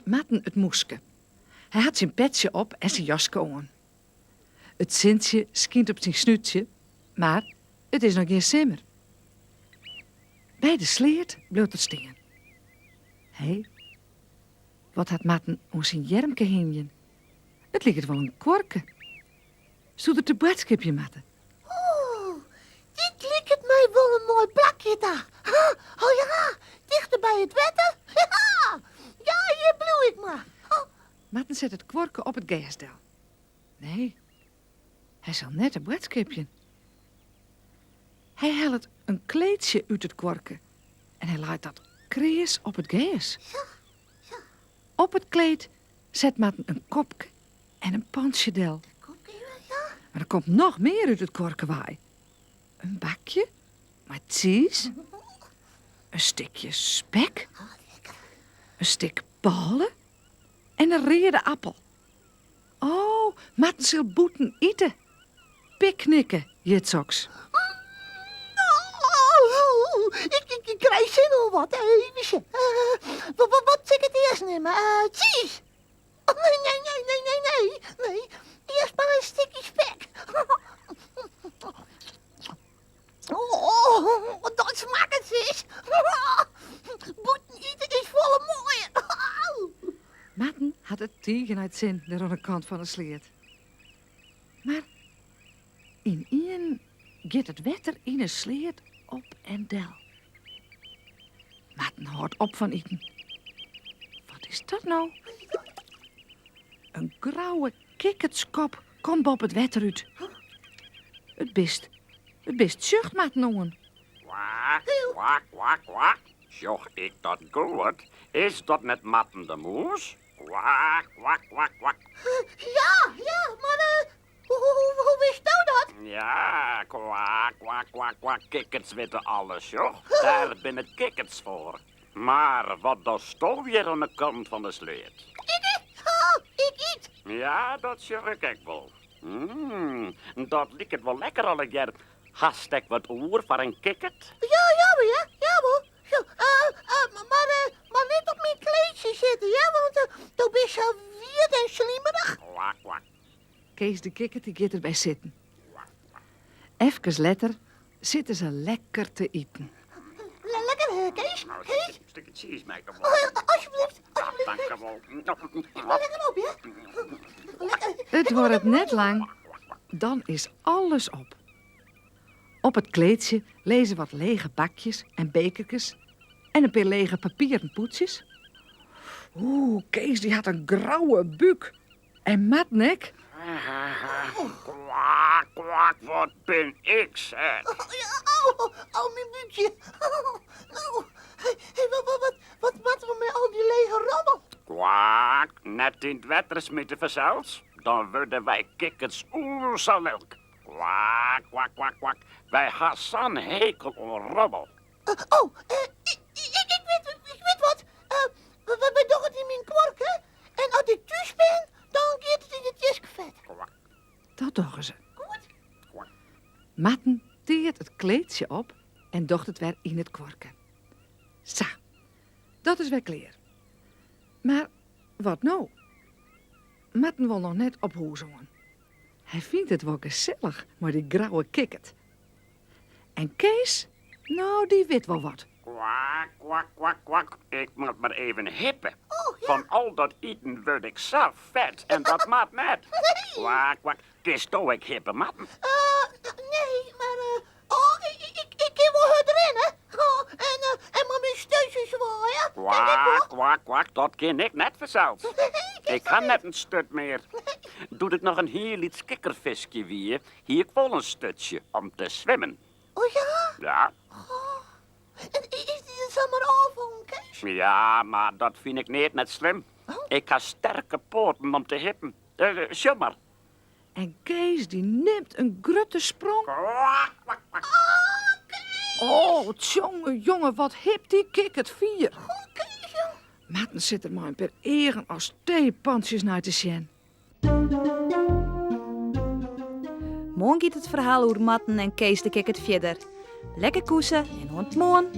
doet Matten het moeske. Hij had zijn petje op en zijn jas aan. Het Sintje schijnt op zijn snuitje, maar het is nog geen simmer. Bij de sleert bleef het staan. Hé, wat had Matten om zijn jermke hingen? Het lijkt wel een kwarke. Zoet het de boodschapje, Matten? Oeh, dit lijkt het mij wel een mooi plakje daar. Oh ja, dichter bij het wetter. Ja, hier bloei ik maar. Matten zet het kwarke op het gasdel. Nee, hij zal net een boodschapje. Hij haalt een kleedje uit het kwarke en hij laat dat krees op het gas. Ja. Op het kleed zet Matten een kopje en een pansjedel. Ja. Maar er komt nog meer uit het kwarkewaai. Een bakje met cheese, een stukje spek, een stuk ballen en een reerde appel. Oh, Matten zal boeten eten. Picknicken, jitsoks. Ik krijg zin om wat even. Wat zeg ik het eerst nemen? Cheese. Oh, nee. Eerst maar een stukje spek. Oh, dat smaakt het vis. Boeten eten is volle mooie. Matten had het tegen uit zin daar aan de kant van de sleert. Maar in een gaat het wetter in een sleert op en del. Matten houdt op van eten. Wat is dat nou? Een grauwe kikkertskop komt op het wetter uit. Het best zucht Matten jongen. Kwak. Zocht ik dat goed? Is dat net Matten de Moes? Kwak. Ja, maar hoe wist nou dat? Ja, kwak. Kikkers weten alles, joh. Daar ben het kikkers voor. Maar wat doet toch weer aan de kant van de sleet? Ik eet. Ja, dat zeg ik wel. Dat lijkt het wel lekker al een keer. Hast ik wat oer voor een kikkert? Ja, hoor. Zo, maar niet op mijn kleedje zitten, ja, want toen ben je zo weird en slimmerig. Kwak. Kees de kikker die gaat erbij zitten. Even later zitten ze lekker te eten. Lekker, Kees. Kees, Een stukje cheese, meid. alsjeblieft. Dank je wel. Lekker op, ja. Lekker. Het wordt net lang, dan is alles op. Op het kleedje lezen wat lege bakjes en bekertjes en een paar lege papieren poetsjes. Oeh, Kees die had een grauwe buik en matnek. Kwak, wat ben ik, zeg. Oh, mijn buikje. Nou, wat maakt we met al die lege rommel? Kwak, net in het wetter smitten verzels, dan worden wij kikkers oersalelk. Kwak. Wij gaan zo'n hekel aan rommel. Ik weet wat. We doen het in mijn kwark, hè? En als ik thuis ben, dan gaat het in het jeskevet. Kwak. Dat doen ze. Goed? Matten teert het kleedje op en docht het weer in het kwarken. Zo, dat is weer klaar. Maar wat nou? Matten wil nog net op hoezongen. Hij vindt het wel gezellig, maar die grauwe kikkert. En Kees, nou, die weet wel wat. Kwak. Ik moet maar even hippen. Oh, ja. Van al dat eten word ik zo vet en dat maakt net. Nee. Kwak. Het is toch ik hippe matten. Nee, maar... ik kan wel hard rennen. En maar mijn steutjes zwaaien. Kwak. Dat ken ik net vanzelf. Ik ga net een stut meer. Doe ik nog een heel iets kikkervisje weer. Hier ik wel een stutje om te zwemmen. Oh ja? Ja? En is die er zomaar over, Kees? Ja, maar dat vind ik niet net slim. Ik ga sterke poten om te hippen. Zie maar. En Kees die neemt een grutte sprong. Kwak. Oh, jongen, wat hip die kikkert vier. Oh, Kees, joh. Matten zit er maar een per egen als theepantjes naar te zien. Morgen gaat het verhaal over Matten en Kees de Kikkert verder. Lekker koesen en ontmoen.